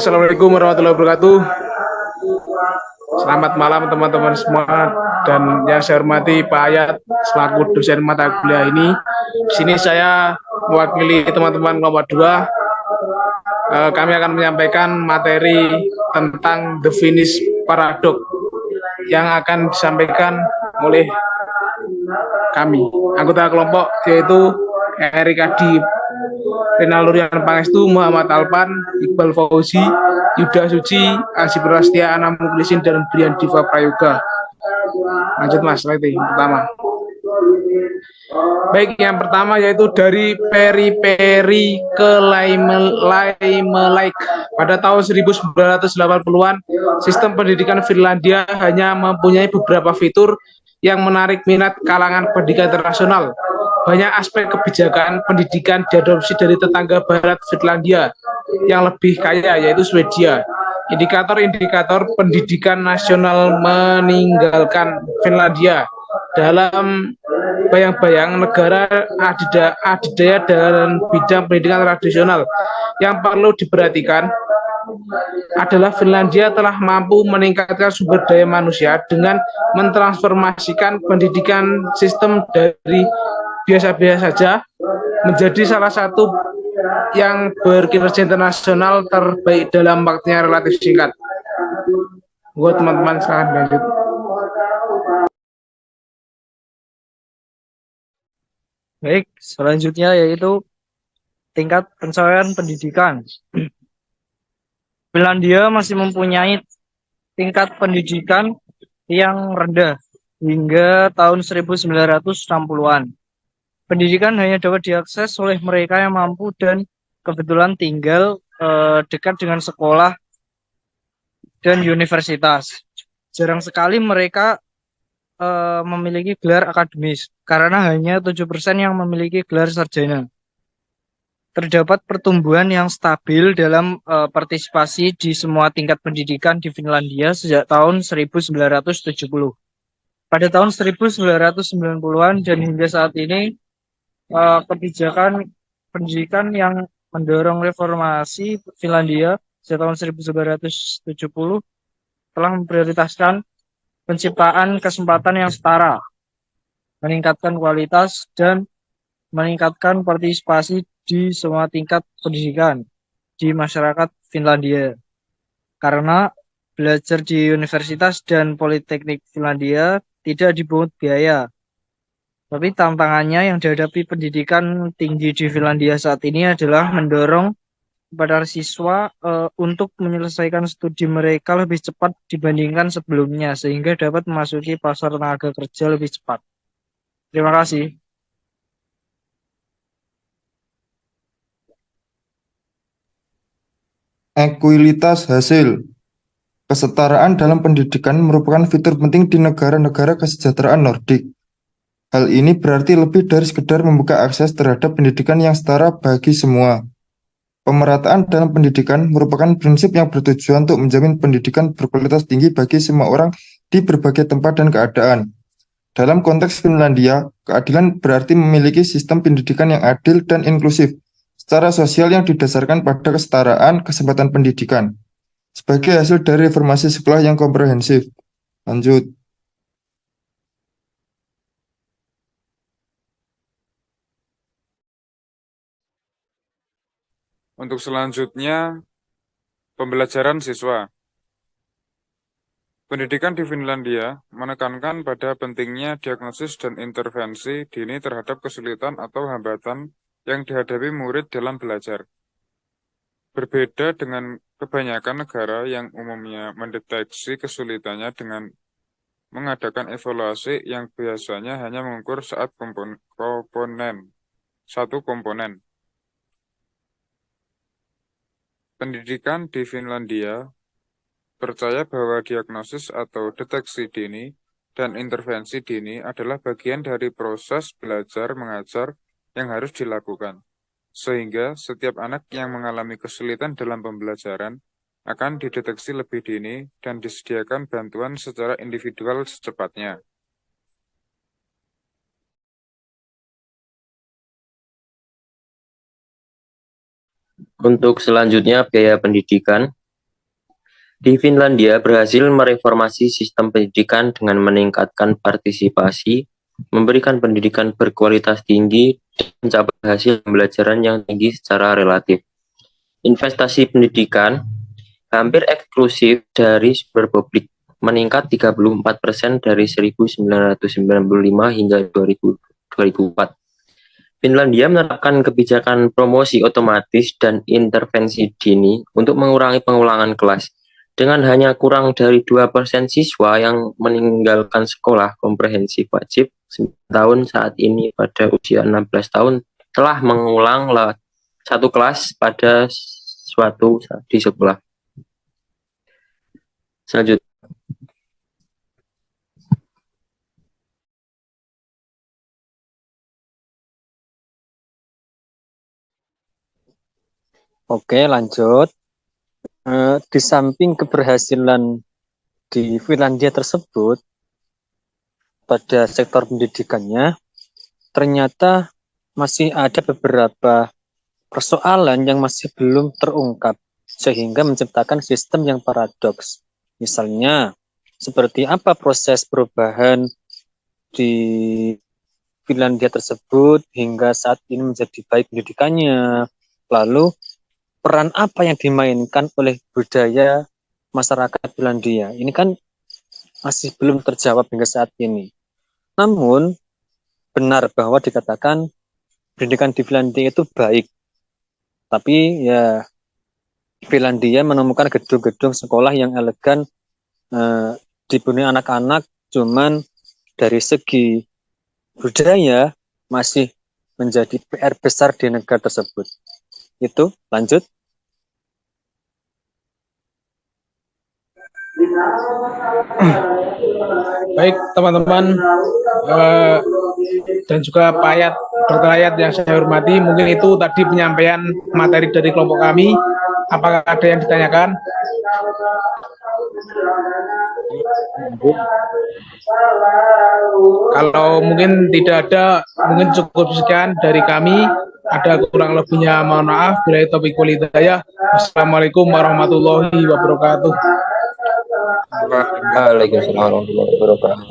Assalamualaikum warahmatullahi wabarakatuh. Selamat malam teman-teman semua dan yang saya hormati Pak Ayat selaku dosen mata kuliah ini. Di sini saya mewakili teman-teman kelompok 2. Kami akan menyampaikan materi tentang the Finnish Paradox yang akan disampaikan oleh kami, anggota kelompok, yaitu Erik Adi, Renalurian Pangestu, Muhammad Alpan, Iqbal Fauzi, Yuda Suci, Aji Prastia, Ana Muklisin, dan Brian Diva Prayoga. Lanjut Mas, slide pertama. Baik, yang pertama yaitu dari periperi ke Laimelaik. Pada tahun 1980-an, sistem pendidikan Finlandia hanya mempunyai beberapa fitur yang menarik minat kalangan pendidikan internasional. Banyak aspek kebijakan pendidikan diadopsi dari tetangga barat Finlandia yang lebih kaya, yaitu Swedia. Indikator-indikator pendidikan nasional meninggalkan Finlandia dalam bayang-bayang negara adidaya dalam bidang pendidikan tradisional. Yang perlu diperhatikan adalah Finlandia telah mampu meningkatkan sumber daya manusia dengan mentransformasikan pendidikan sistem dari biasa-biasa saja menjadi salah satu yang berkinerja internasional terbaik dalam waktu yang relatif singkat. Buat teman-teman silahkan lanjut. Baik, selanjutnya yaitu tingkat pencapaian pendidikan. Finlandia masih mempunyai tingkat pendidikan yang rendah hingga tahun 1960-an. Pendidikan hanya dapat diakses oleh mereka yang mampu dan kebetulan tinggal dekat dengan sekolah dan universitas. Jarang sekali mereka memiliki gelar akademis karena hanya 7% yang memiliki gelar sarjana. Terdapat pertumbuhan yang stabil dalam partisipasi di semua tingkat pendidikan di Finlandia sejak tahun 1970. Pada tahun 1990-an dan hingga saat ini, kebijakan pendidikan yang mendorong reformasi Finlandia sejak tahun 1970 telah memprioritaskan penciptaan kesempatan yang setara, meningkatkan kualitas, dan meningkatkan partisipasi di semua tingkat pendidikan di masyarakat Finlandia. Karena belajar di universitas dan politeknik Finlandia tidak dipungut biaya. Tapi tantangannya yang dihadapi pendidikan tinggi di Finlandia saat ini adalah mendorong kepada siswa untuk menyelesaikan studi mereka lebih cepat dibandingkan sebelumnya sehingga dapat memasuki pasar tenaga kerja lebih cepat. Terima kasih. Ekualitas hasil. Kesetaraan dalam pendidikan merupakan fitur penting di negara-negara kesejahteraan Nordik. Hal ini berarti lebih dari sekedar membuka akses terhadap pendidikan yang setara bagi semua. Pemerataan dalam pendidikan merupakan prinsip yang bertujuan untuk menjamin pendidikan berkualitas tinggi bagi semua orang di berbagai tempat dan keadaan. Dalam konteks Finlandia, keadilan berarti memiliki sistem pendidikan yang adil dan inklusif, secara sosial yang didasarkan pada kesetaraan kesempatan pendidikan, sebagai hasil dari reformasi sekolah yang komprehensif. Lanjut. Untuk selanjutnya, pembelajaran siswa. Pendidikan di Finlandia menekankan pada pentingnya diagnosis dan intervensi dini terhadap kesulitan atau hambatan yang dihadapi murid dalam belajar. Berbeda dengan kebanyakan negara yang umumnya mendeteksi kesulitannya dengan mengadakan evaluasi yang biasanya hanya mengukur saat satu komponen. Pendidikan di Finlandia percaya bahwa diagnosis atau deteksi dini dan intervensi dini adalah bagian dari proses belajar mengajar yang harus dilakukan, sehingga setiap anak yang mengalami kesulitan dalam pembelajaran akan dideteksi lebih dini dan disediakan bantuan secara individual secepatnya. Untuk selanjutnya biaya pendidikan. Di Finlandia berhasil mereformasi sistem pendidikan dengan meningkatkan partisipasi, memberikan pendidikan berkualitas tinggi, dan mencapai hasil pembelajaran yang tinggi secara relatif. Investasi pendidikan hampir eksklusif dari sumber publik, meningkat 34% dari 1995 hingga 2004. Finlandia menerapkan kebijakan promosi otomatis dan intervensi dini untuk mengurangi pengulangan kelas. Dengan hanya kurang dari 2% siswa yang meninggalkan sekolah komprehensif wajib 9 tahun saat ini pada usia 16 tahun telah mengulang satu kelas pada suatu di sekolah. Selanjutnya. Oke, lanjut. Di samping keberhasilan di Finlandia tersebut pada sektor pendidikannya, ternyata masih ada beberapa persoalan yang masih belum terungkap, sehingga menciptakan sistem yang paradoks. Misalnya, seperti apa proses perubahan di Finlandia tersebut hingga saat ini menjadi baik pendidikannya. Lalu, peran apa yang dimainkan oleh budaya masyarakat Finlandia? Ini kan masih belum terjawab hingga saat ini. Namun, benar bahwa dikatakan pendidikan di Finlandia itu baik. Tapi ya, Finlandia menemukan gedung-gedung sekolah yang elegan, dihuni anak-anak, cuman dari segi budaya masih menjadi PR besar di negara tersebut. Itu, lanjut. Baik teman-teman dan juga Pak Dr. Ayat yang saya hormati, mungkin itu tadi penyampaian materi dari kelompok kami. Apakah ada yang ditanyakan? Kalau mungkin tidak ada, mungkin cukup sekian dari kami. Ada kurang lebihnya mohon maaf. Bila taufiq wal hidayah. Wassalamualaikum warahmatullahi wabarakatuh. Waalaikumsalam warahmatullahi wabarakatuh.